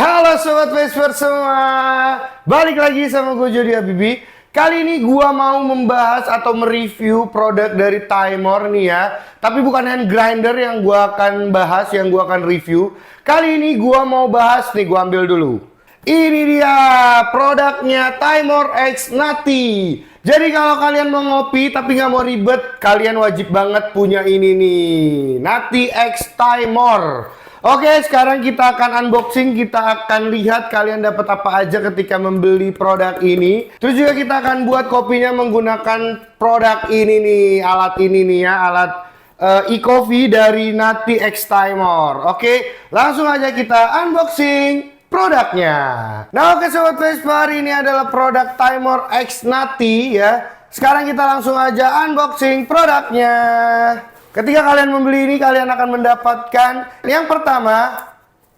Halo Sobat Vesper semua, balik lagi sama gue Jody Habibi. Kali ini gue mau membahas atau mereview produk dari Thymore nih ya. Tapi bukan hand grinder yang gue akan bahas, yang gue akan review. Kali ini gue mau bahas nih, gue ambil dulu. Ini dia produknya Thymore X Nati. Jadi kalau kalian mau ngopi tapi nggak mau ribet, kalian wajib banget punya ini nih, Nati X Thymore. Oke, sekarang kita akan unboxing, kita akan lihat kalian dapat apa aja ketika membeli produk ini. Terus juga kita akan buat kopinya menggunakan produk ini nih, alat ini nih ya, alat e-coffee dari Nati X Thymore. Oke, langsung aja kita unboxing produknya. Nah oke Sobat Vespa, ini adalah produk Thymore X Nati ya. Sekarang kita langsung aja unboxing produknya. Ketika kalian membeli ini, kalian akan mendapatkan yang pertama,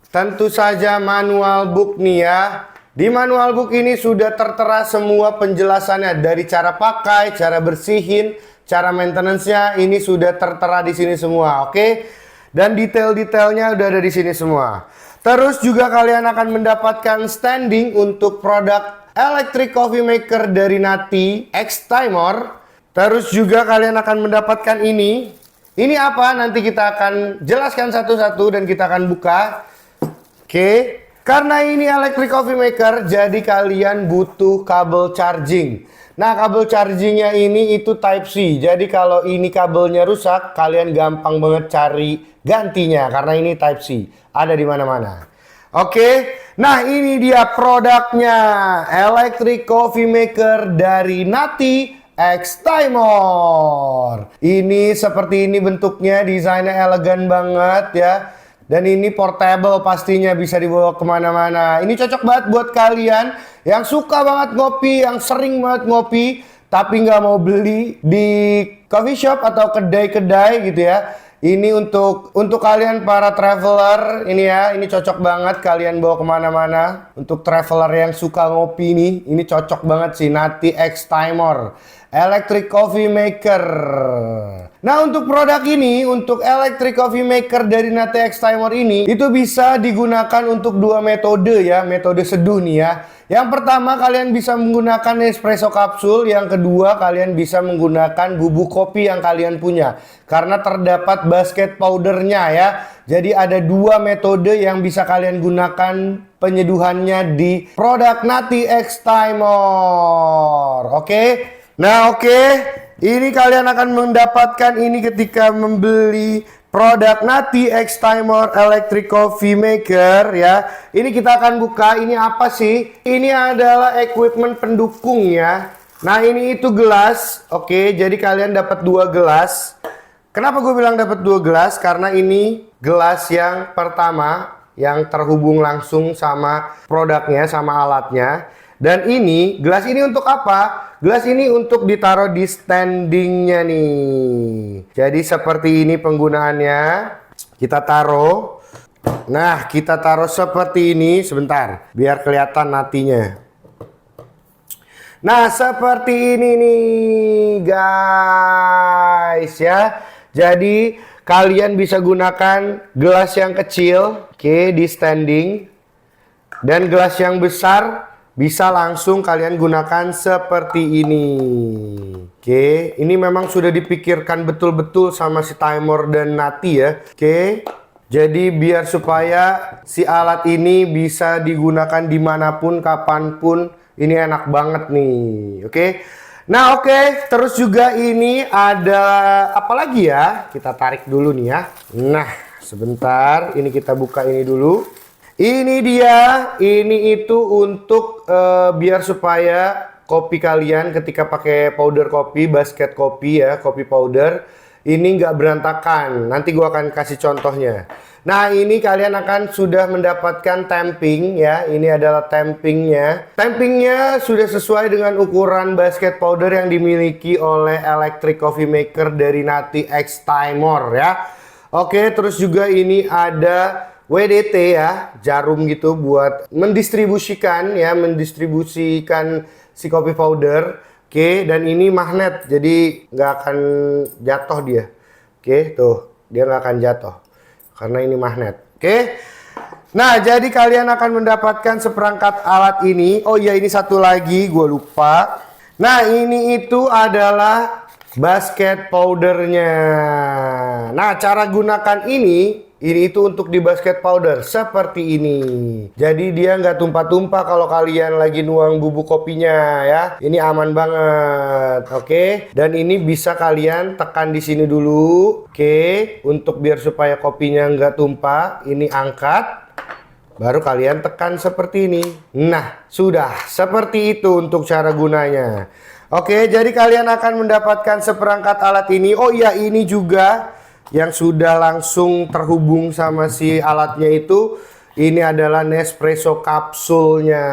tentu saja manual book nih ya. Di manual book ini sudah tertera semua penjelasannya, dari cara pakai, cara bersihin, cara maintenance-nya, ini sudah tertera di sini semua, oke? Dan detail-detailnya udah ada di sini semua. Terus juga kalian akan mendapatkan standing untuk produk electric coffee maker dari Nati X Thymore. Terus juga kalian akan mendapatkan ini. Ini apa? Nanti kita akan jelaskan satu-satu dan kita akan buka. Oke. Karena ini electric coffee maker, jadi kalian butuh kabel charging. Nah, kabel chargingnya ini itu Type C. Jadi kalau ini kabelnya rusak, kalian gampang banget cari gantinya. Karena ini Type C. Ada di mana-mana. Oke. Nah, ini dia produknya. Electric coffee maker dari Nati X Thymore. Ini seperti ini bentuknya, desainnya elegan banget ya. Dan ini portable, pastinya bisa dibawa kemana-mana. Ini cocok banget buat kalian yang suka banget ngopi, yang sering banget ngopi, tapi nggak mau beli di coffee shop atau kedai-kedai gitu ya. Ini untuk kalian para traveler, ini ya, ini cocok banget kalian bawa kemana-mana. Untuk traveler yang suka ngopi nih, ini cocok banget sih, Nati X Thymore Electric Coffee Maker. Nah untuk produk ini, untuk Electric Coffee Maker dari Nati X Thymore ini, itu bisa digunakan untuk dua metode ya, metode seduh nih ya. Yang pertama kalian bisa menggunakan espresso kapsul, yang kedua kalian bisa menggunakan bubuk kopi yang kalian punya. Karena terdapat basket powdernya ya. Jadi ada dua metode yang bisa kalian gunakan penyeduhannya di produk Nati X Thymore. Oke. Nah oke, ini kalian akan mendapatkan ini ketika membeli produk Nati X Thymore Electric Coffee Maker ya. Ini kita akan buka, ini apa sih? Ini adalah equipment pendukung ya. Nah ini itu gelas, oke, jadi kalian dapat dua gelas. Kenapa gue bilang dapat dua gelas? Karena ini gelas yang pertama yang terhubung langsung sama produknya, sama alatnya. Dan ini, gelas ini untuk apa? Gelas ini untuk ditaruh di standingnya nih. Jadi seperti ini penggunaannya. Kita taruh. Nah, kita taruh seperti ini. Sebentar, biar kelihatan natinya. Nah, seperti ini nih, guys ya. Jadi, kalian bisa gunakan gelas yang kecil, oke, di standing. Dan gelas yang besar bisa langsung kalian gunakan seperti ini. Oke, ini memang sudah dipikirkan betul-betul sama si Thymore dan Nati ya. Oke, jadi biar supaya si alat ini bisa digunakan dimanapun, kapanpun. Ini enak banget nih. Oke. Nah oke, terus juga ini ada apa lagi ya? Kita tarik dulu nih ya. Nah, sebentar, ini kita buka ini dulu. Ini dia, ini itu untuk biar supaya kopi kalian ketika pakai powder kopi, basket kopi ya, kopi powder, ini nggak berantakan. Nanti gua akan kasih contohnya. Nah ini kalian akan sudah mendapatkan tamping ya, ini adalah tampingnya. Tampingnya sudah sesuai dengan ukuran basket powder yang dimiliki oleh Electric Coffee Maker dari Nati X Thymore ya. Oke, terus juga ini ada WDT ya, jarum gitu buat mendistribusikan ya, mendistribusikan si kopi powder. Oke, dan ini magnet, jadi nggak akan jatuh dia. Oke, tuh, dia nggak akan jatuh karena ini magnet. Oke, Nah, jadi kalian akan mendapatkan seperangkat alat ini. Oh iya, ini satu lagi, gue lupa. Nah, ini itu adalah basket powdernya. Nah, cara gunakan ini itu untuk di basket powder seperti ini. Jadi dia nggak tumpah-tumpah kalau kalian lagi nuang bubuk kopinya ya. Ini aman banget, oke? Dan ini bisa kalian tekan di sini dulu, oke? Untuk biar supaya kopinya nggak tumpah, ini angkat. Baru kalian tekan seperti ini. Nah, sudah seperti itu untuk cara gunanya. Oke, jadi kalian akan mendapatkan seperangkat alat ini. Oh iya, ini juga yang sudah langsung terhubung sama si alatnya itu. Ini adalah Nespresso kapsulnya.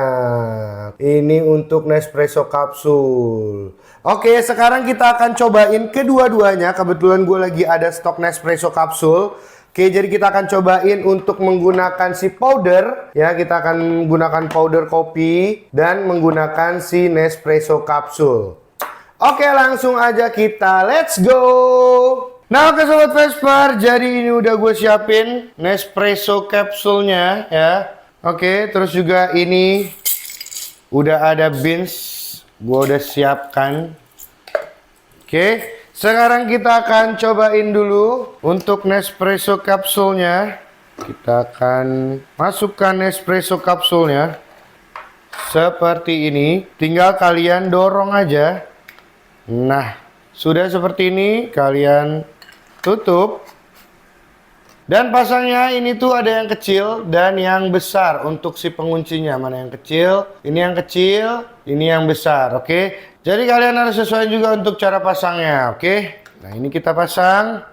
Ini untuk Nespresso kapsul. Oke, sekarang kita akan cobain kedua-duanya. Kebetulan gue lagi ada stok Nespresso kapsul. Oke, jadi kita akan cobain untuk menggunakan si powder. Ya, kita akan menggunakan powder kopi dan menggunakan si Nespresso kapsul. Oke, langsung aja kita let's go. Nah, oke Sobat Vesper, jadi ini udah gue siapin Nespresso kapsulnya ya. Oke, terus juga ini udah ada beans, gue udah siapkan. Oke. Sekarang kita akan cobain dulu untuk Nespresso kapsulnya. Kita akan masukkan Nespresso kapsulnya seperti ini. Tinggal kalian dorong aja. Nah, sudah seperti ini. Kalian tutup. Dan pasangnya ini tuh ada yang kecil dan yang besar untuk si penguncinya. Mana yang kecil? Ini yang kecil, ini yang besar, oke? Jadi kalian harus sesuai juga untuk cara pasangnya, oke? Nah, ini kita pasang,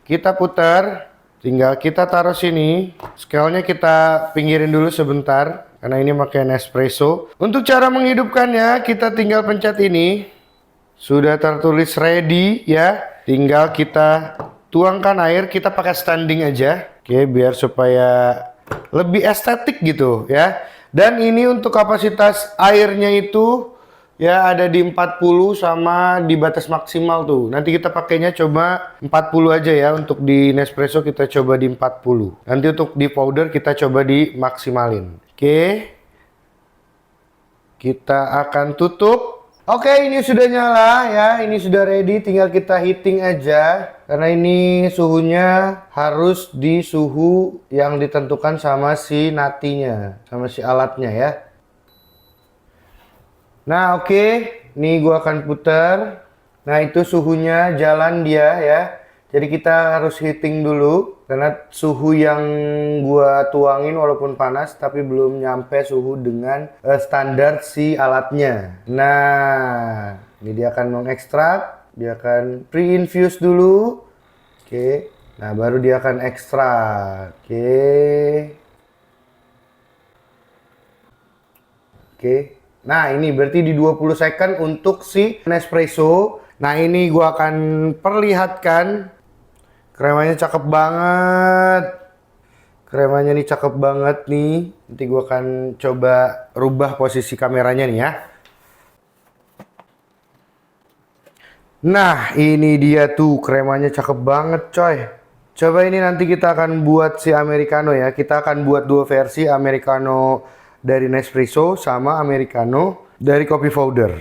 kita putar, tinggal kita taruh sini. Scale-nya kita pinggirin dulu sebentar karena ini pakai Nespresso. Untuk cara menghidupkannya, kita tinggal pencet ini. Sudah tertulis ready ya. Tinggal kita tuangkan air, kita pakai standing aja. Oke, biar supaya lebih estetik gitu ya. Dan ini untuk kapasitas airnya itu ya ada di 40 sama di batas maksimal tuh. Nanti kita pakainya coba 40 aja ya. Untuk di Nespresso kita coba di 40. Nanti untuk di powder kita coba di maksimalin. Oke. Kita akan tutup. Oke, ini sudah nyala ya. Ini sudah ready, tinggal kita heating aja. Karena ini suhunya harus di suhu yang ditentukan sama si natinya, sama si alatnya ya. Nah, oke. Nih gua akan putar. Nah, itu suhunya jalan dia ya. Jadi kita harus heating dulu karena suhu yang gua tuangin walaupun panas tapi belum nyampe suhu dengan standar si alatnya. Nah, ini dia akan mengekstrak, dia akan pre-infuse dulu. Oke. Nah, baru dia akan ekstrak. Oke. Nah, ini berarti di 20 second untuk si Nespresso. Nah, ini gua akan perlihatkan. Kremanya cakep banget. Kremanya nih cakep banget nih. Nanti gua akan coba rubah posisi kameranya nih ya. Nah, ini dia tuh kremanya cakep banget coy. Coba ini nanti kita akan buat si Americano ya. Kita akan buat dua versi, Americano dari Nespresso sama Americano dari Coffee Powder.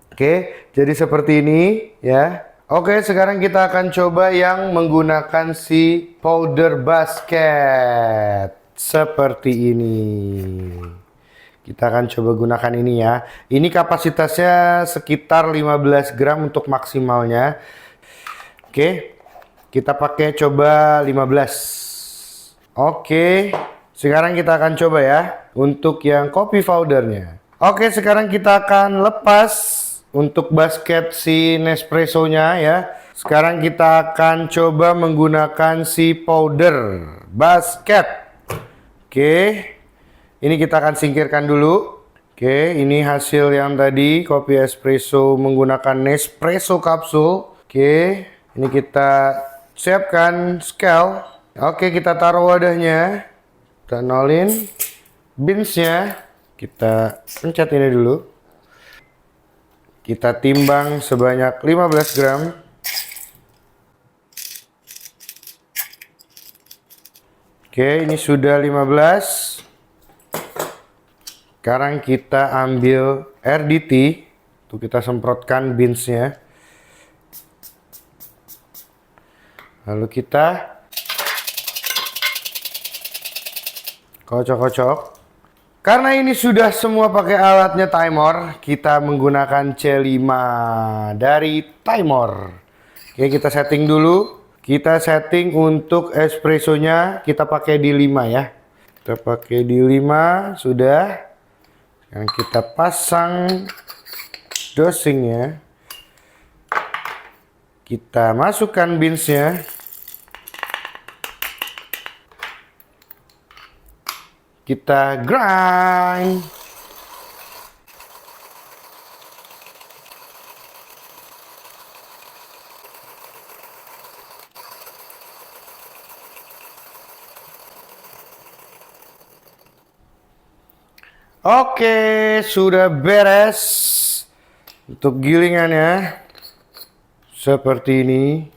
Oke, jadi seperti ini ya. Oke, sekarang kita akan coba yang menggunakan si powder basket. Seperti ini. Kita akan coba gunakan ini ya. Ini kapasitasnya sekitar 15 gram untuk maksimalnya. Oke, kita pakai coba 15. Oke, sekarang kita akan coba ya. Untuk yang kopi powdernya. Oke, sekarang kita akan lepas untuk basket si Nespresso-nya ya. Sekarang kita akan coba menggunakan si powder basket. Oke. Ini kita akan singkirkan dulu. Oke, ini hasil yang tadi kopi espresso menggunakan Nespresso kapsul. Oke, ini kita siapkan scale. Oke, kita taruh wadahnya. Kita nolin beansnya. Kita pencet ini dulu. Kita timbang sebanyak 15 gram. Oke, ini sudah 15. Sekarang kita ambil RDT. Tuh kita semprotkan beansnya. Lalu kita kocok-kocok. Karena ini sudah semua pakai alatnya Timor, kita menggunakan C5 dari Timor. Oke, kita setting dulu. Kita setting untuk espressonya, kita pakai di 5 ya. Kita pakai di 5, sudah. Sekarang kita pasang dosingnya. Kita masukkan beansnya. Kita grind. Oke, sudah beres untuk gilingannya. Seperti ini.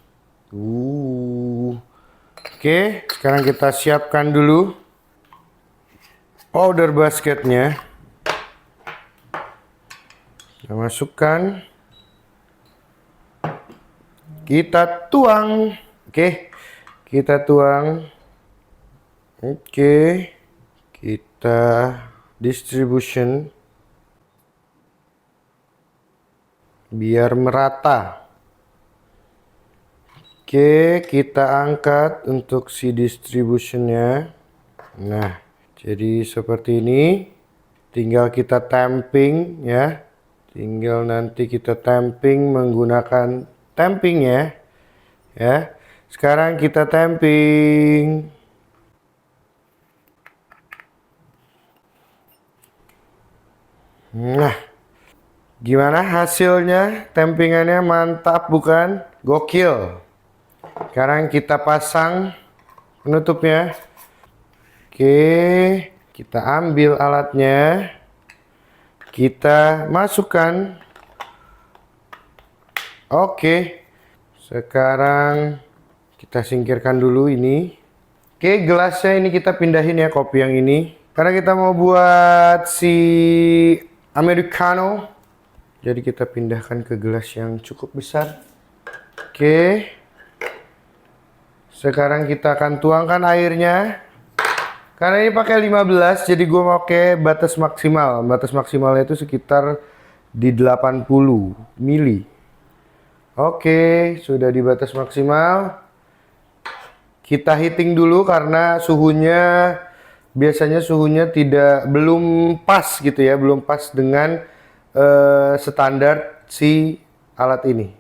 Oke, sekarang kita siapkan dulu powder basketnya. Kita masukkan. Kita tuang. Oke, kita tuang. Oke, kita distribution biar merata. Oke, kita angkat untuk si distributionnya. Nah, jadi seperti ini. Tinggal kita tamping ya. Tinggal nanti kita tamping menggunakan tamping ya. Ya. Sekarang kita tamping. Nah, gimana hasilnya? Tampingannya mantap bukan? Gokil. Sekarang kita pasang penutupnya. Oke, kita ambil alatnya. Kita masukkan. Oke. Sekarang kita singkirkan dulu ini. Oke, gelasnya ini kita pindahin ya, kopi yang ini. Karena kita mau buat si Americano, jadi kita pindahkan ke gelas yang cukup besar. Oke, sekarang kita akan tuangkan airnya. Karena ini pakai 15, jadi gue mau pakai batas maksimal. Batas maksimalnya itu sekitar di 80 mili. Oke, sudah di batas maksimal. Kita heating dulu karena suhunya biasanya belum pas gitu ya, belum pas dengan standar si alat ini.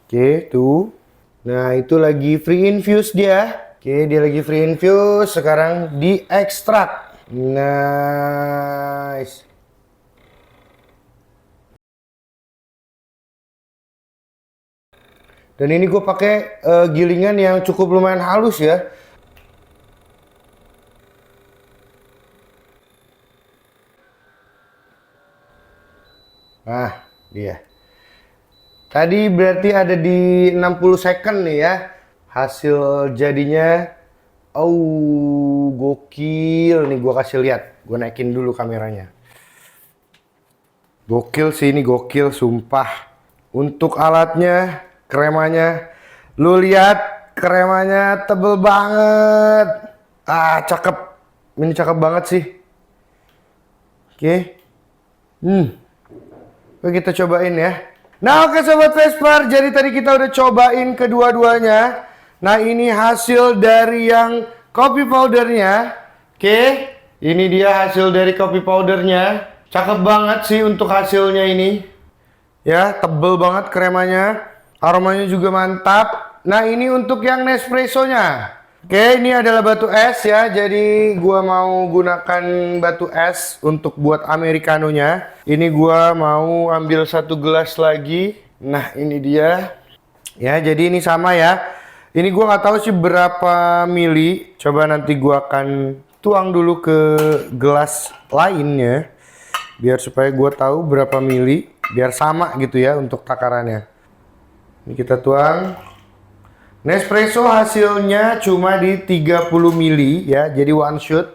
Oke, tuh. Nah, itu lagi free infuse dia. Oke, dia lagi free infuse. Sekarang diekstrak. Nice. Dan ini gue pakai gilingan yang cukup lumayan halus ya. Nah, dia. Tadi berarti ada di 60 second nih ya. Hasil jadinya. Oh, gokil. Nih gua kasih lihat. Gua naikin dulu kameranya. Gokil sih ini, gokil sumpah. Untuk alatnya, kremanya. Lu lihat kremanya tebel banget. Ah, cakep. Ini cakep banget sih. Oke. Oke, kita cobain ya. Nah, oke sobat Vesper, jadi tadi kita udah cobain kedua-duanya. Nah, ini hasil dari yang kopi powdernya. Oke, ini dia hasil dari kopi powdernya. Cakep banget sih untuk hasilnya ini. Ya, tebel banget kremanya. Aromanya juga mantap. Nah, ini untuk yang Nespresso-nya. Oke, ini adalah batu es ya. Jadi gua mau gunakan batu es untuk buat americanonya. Ini gua mau ambil 1 gelas lagi. Nah, ini dia. Ya, jadi ini sama ya. Ini gua nggak tahu sih berapa mili. Coba nanti gua akan tuang dulu ke gelas lainnya. Biar supaya gua tahu berapa mili. Biar sama gitu ya untuk takarannya. Ini kita tuang. Nespresso hasilnya cuma di 30 mili ya, jadi one shot.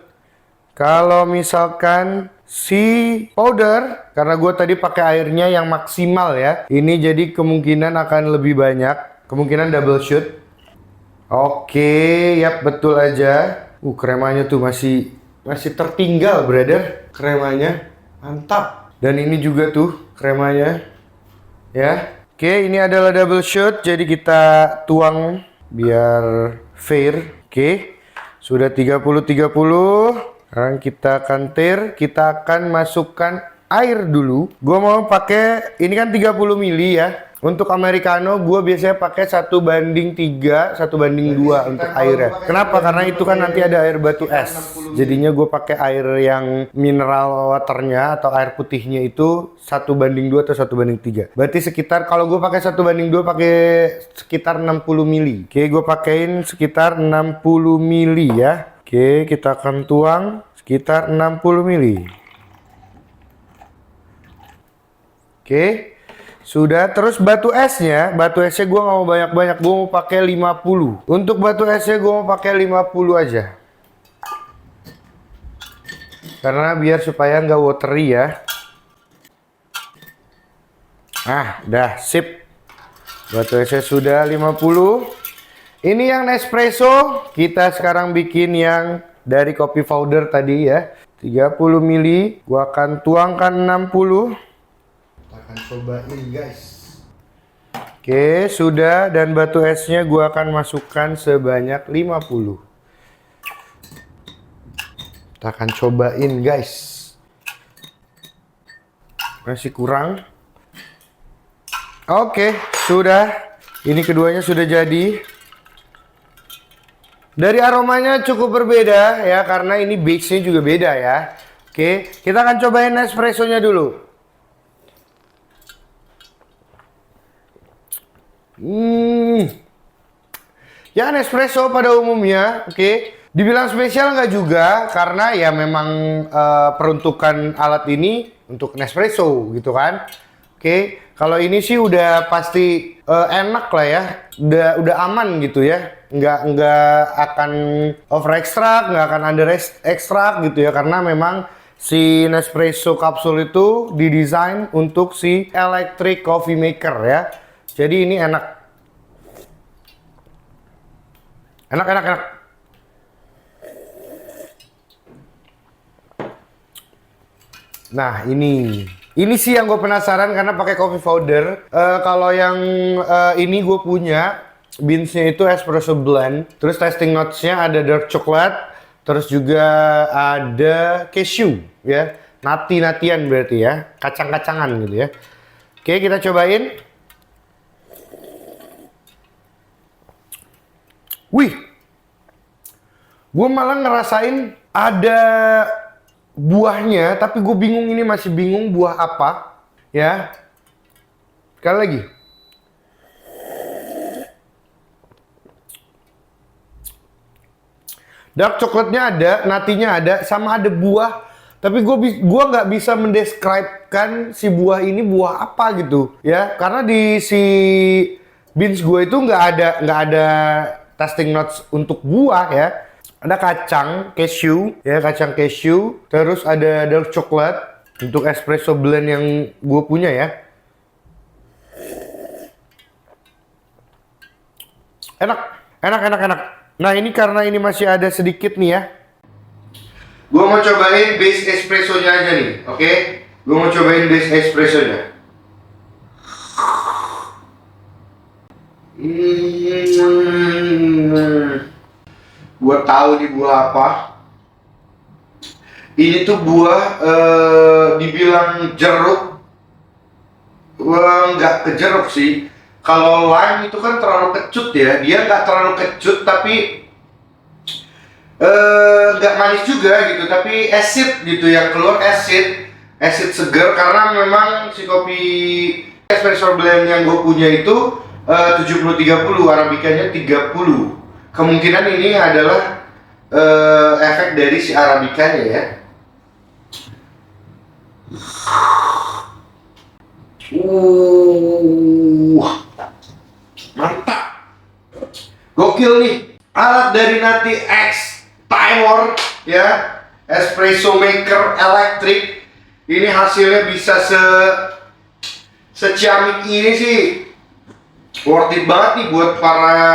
Kalau misalkan si powder, karena gue tadi pakai airnya yang maksimal ya, ini jadi kemungkinan akan lebih banyak, kemungkinan double shot. Oke, yap betul aja. Kremanya tuh masih tertinggal, brother. Kremanya mantap. Dan ini juga tuh kremanya, ya. Oke, ini adalah double shot, jadi kita tuang biar fair. Oke, sudah 30-30. Sekarang kita akan kita akan masukkan air dulu. Gua mau pakai, ini kan 30 mili ya. Untuk americano gue biasanya pakai 1:3, 1:2 untuk airnya. Kenapa? Karena itu kan nanti ada air batu es. Jadinya gue pakai air yang mineral waternya atau air putihnya itu 1:2 atau 1:3. Berarti sekitar, kalau gue pakai 1:2 pakai sekitar 60 mili. Oke, gue pakein sekitar 60 mili ya. Oke, kita akan tuang sekitar 60 mili. Oke. Sudah, terus batu esnya gue nggak mau banyak-banyak, gue mau pakai 50. Untuk batu esnya gue mau pakai 50 aja. Karena biar supaya nggak watery ya. Dah, sip. Batu esnya sudah 50. Ini yang Nespresso, kita sekarang bikin yang dari kopi powder tadi ya. 30 mili, gue akan tuangkan 60. Akan cobain guys. Oke, sudah, dan batu esnya gua akan masukkan sebanyak 50. Kita akan cobain guys. Masih kurang. Oke, sudah. Ini keduanya sudah jadi. Dari aromanya cukup berbeda ya, karena ini base-nya juga beda ya. Oke, kita akan cobain Nespresso-nya dulu. Ya, Nespresso pada umumnya, oke. Dibilang spesial nggak juga, karena ya memang peruntukan alat ini untuk Nespresso gitu kan. Oke, kalau ini sih udah pasti enak lah ya, udah aman gitu ya, nggak akan over extract, nggak akan under extract gitu ya, karena memang si Nespresso kapsul itu didesain untuk si electric coffee maker ya. Jadi ini enak. Enak. Nah, ini sih yang gue penasaran karena pakai coffee powder. Kalau yang ini gue punya beansnya itu espresso blend. Terus tasting notes-nya ada dark chocolate. Terus juga ada cashew ya. Nati-natian berarti ya. Kacang-kacangan gitu ya. Oke, kita cobain. Wih, gue malah ngerasain ada buahnya, tapi gue bingung, ini masih bingung buah apa ya. Sekali lagi. Dark coklatnya ada, natinya ada, sama ada buah. Tapi gue nggak bisa mendescribekan si buah ini buah apa gitu ya, karena di si beans gue itu nggak ada tasting notes untuk buah ya. Ada kacang cashew ya, terus ada dark coklat untuk espresso blend yang gue punya ya. Enak. Nah, ini karena ini masih ada sedikit nih ya. Gue mau cobain base espressonya aja nih, oke? Gue mau cobain base espressonya. Gue tahu nih buah apa. Ini tuh buah dibilang jeruk, nggak ke jeruk sih. Kalau lime itu kan terlalu kecut ya. Dia nggak terlalu kecut tapi nggak manis juga gitu. Tapi acid gitu, yang keluar acid segar, karena memang si kopi espresso blend yang gue punya itu 70-30, arabikanya 30. Kemungkinan ini adalah efek dari si arabikanya ya. Mantap. gokil nih. Alat dari Nati X Timor ya, espresso maker elektrik. Ini hasilnya bisa seciamik ini sih. Worth it banget nih buat para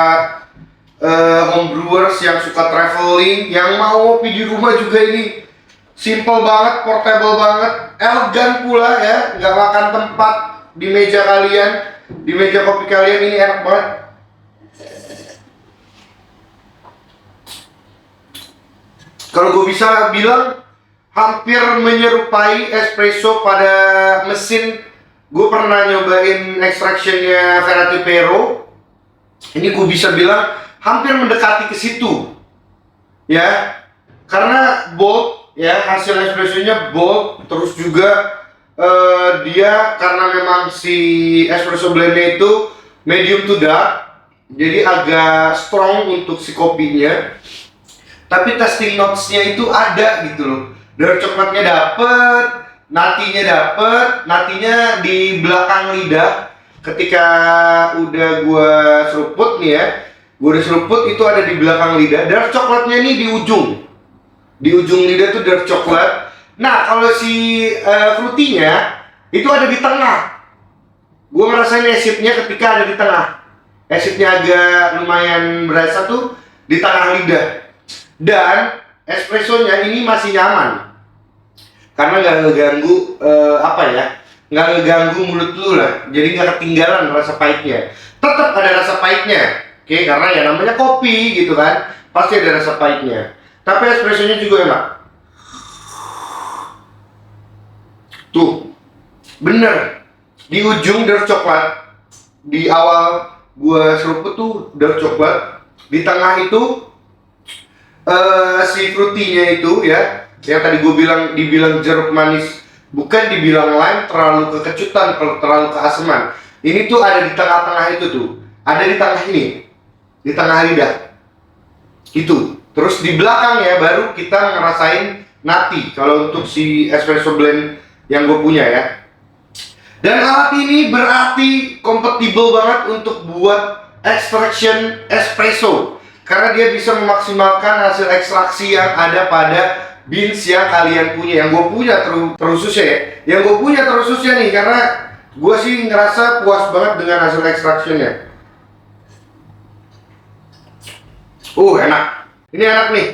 homebrewers yang suka traveling, yang mau ngopi di rumah juga. Ini simple banget, portable banget, elegan pula ya, nggak makan tempat di meja kalian, di meja kopi kalian. Ini enak banget. Kalau gue bisa bilang hampir menyerupai espresso pada mesin. Gue pernah nyobain extractionnya Verati Pero. Ini gue bisa bilang hampir mendekati ke situ, ya, karena bold ya, hasil espressonya bold. Terus juga dia karena memang si espresso blendnya itu medium to dark, jadi agak strong untuk si kopinya. Tapi tasting notes-nya itu ada gitu loh. Dark coklatnya dapet, natinya di belakang lidah. Ketika udah gua seruput nih ya, gua udah seruput, itu ada di belakang lidah. Dark coklatnya ini di ujung lidah tuh dark coklat. Nah, kalau si fruity-nya itu ada di tengah. Gua ngerasain acidnya ketika ada di tengah. Acidnya agak lumayan berasa tuh di tengah lidah. Dan espressonya ini masih nyaman karena nggak ngeganggu nggak ngeganggu mulut lu lah. Jadi nggak ketinggalan rasa pahitnya. Tetap ada rasa pahitnya, oke, karena ya namanya kopi gitu kan, pasti ada rasa pahitnya. Tapi espressonya juga enak. Tuh, bener, di ujung dark coklat. Di awal gua seruput tuh dark coklat. Di tengah itu si fruity-nya itu ya, yang tadi gue dibilang jeruk manis, bukan dibilang lime, terlalu kekecutan, terlalu keaseman. Ini tuh ada di tengah-tengah itu tuh, ada di tengah ini, di tengah lidah itu. Terus di belakang ya baru kita ngerasain nati kalau untuk si espresso blend yang gue punya ya. Dan alat ini berarti kompatibel banget untuk buat extraction espresso, karena dia bisa memaksimalkan hasil ekstraksi yang ada pada beans yang kalian punya. Yang gue punya terkhususnya ya, yang gue punya terkhususnya nih, karena gue sih ngerasa puas banget dengan hasil extractionnya. Enak. Ini enak nih.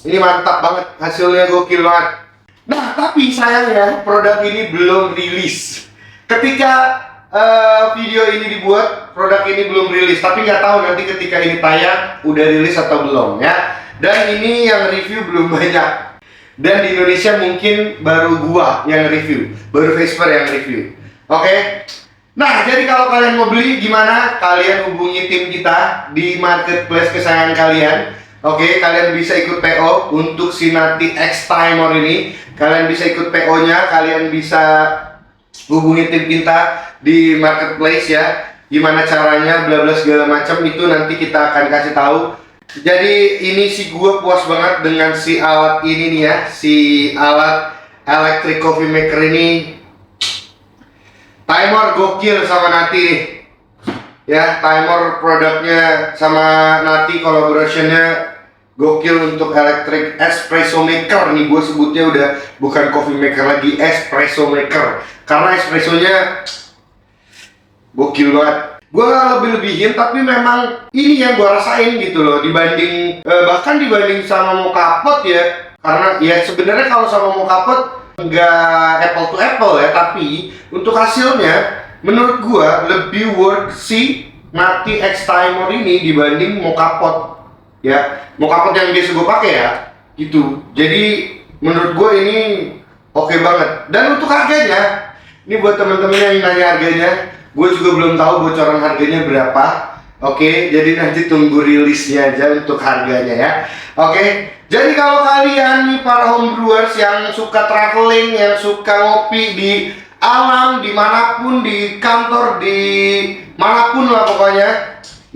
Ini mantap banget, hasilnya gokil banget. Nah, tapi sayangnya produk ini belum rilis. Ketika video ini dibuat, produk ini belum rilis, tapi nggak tahu nanti ketika ini tayang udah rilis atau belum ya. Dan ini yang review belum banyak. Dan di Indonesia mungkin baru gua yang review, baru Vesper yang review. Oke. Nah, jadi kalau kalian mau beli gimana? Kalian hubungi tim kita di marketplace kesayangan kalian. Oke, kalian bisa ikut PO untuk si Nati X Timor ini. Kalian bisa ikut PO-nya, kalian bisa hubungi tim kita di marketplace ya. Gimana caranya, bla bla segala macam itu nanti kita akan kasih tahu. Jadi ini sih gue puas banget dengan si alat ini nih ya, si alat electric coffee maker ini. Timor gokil sama Nati nih. Ya, Timor produknya sama Nati collaborationnya gokil untuk electric espresso maker nih. Gue sebutnya udah bukan coffee maker lagi, espresso maker, karena espressonya gokil banget. Gue gak lebih-lebihin, tapi memang ini yang gue rasain gitu loh, dibanding bahkan dibanding sama mocha pot ya. Karena ya sebenarnya kalau sama mocha pot nggak apple to apple ya, tapi untuk hasilnya menurut gue lebih worth si Nati X Timor ini dibanding mocha pot ya, mocha pot yang biasa gue pakai ya gitu. Jadi menurut gue ini oke banget. Dan untuk harganya, ini buat teman-teman yang nanya harganya, gue juga belum tahu bocoran harganya berapa. Oke, jadi nanti tunggu rilisnya aja untuk harganya ya. Oke, jadi kalau kalian nih para homebrewers yang suka traveling, yang suka ngopi di alam, dimanapun, di kantor, di manapun lah pokoknya,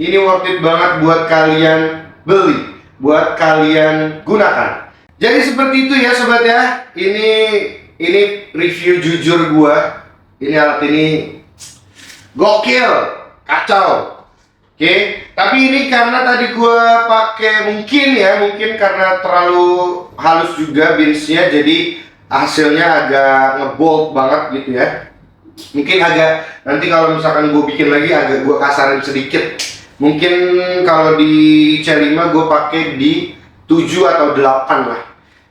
ini worth it banget buat kalian beli, buat kalian gunakan. Jadi seperti itu ya sobat ya. Ini review jujur gua. Ini alat ini gokil, kacau. Oke, tapi ini karena tadi gua pakai mungkin karena terlalu halus juga beansnya, jadi hasilnya agak ngebold banget gitu ya. Mungkin agak nanti kalau misalkan gue bikin lagi agak gue kasarin sedikit. Mungkin kalau di C5 gue pakai di 7 atau 8 lah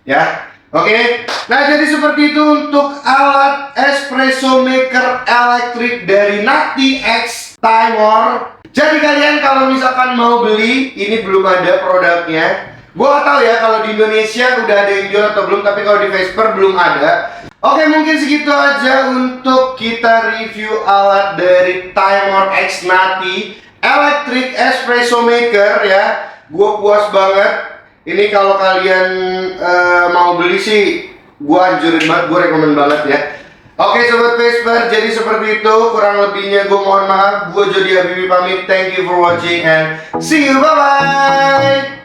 ya. Oke, nah jadi seperti itu untuk alat espresso maker elektrik dari Nati X Timor. Jadi kalian kalau misalkan mau beli, ini belum ada produknya. Gue gak tahu ya kalau di Indonesia udah ada yang jual atau belum, tapi kalau di Vesper belum ada. Oke, mungkin segitu aja untuk kita review alat dari Timor X Nati Electric Espresso Maker ya. Gue puas banget. Ini kalau kalian mau beli sih, gue anjurin banget, gue rekomen banget ya. Oke Sobat Vesper, jadi seperti itu. Kurang lebihnya gue mohon maaf. Gue Jody Habibie pamit. Thank you for watching and see you, bye-bye.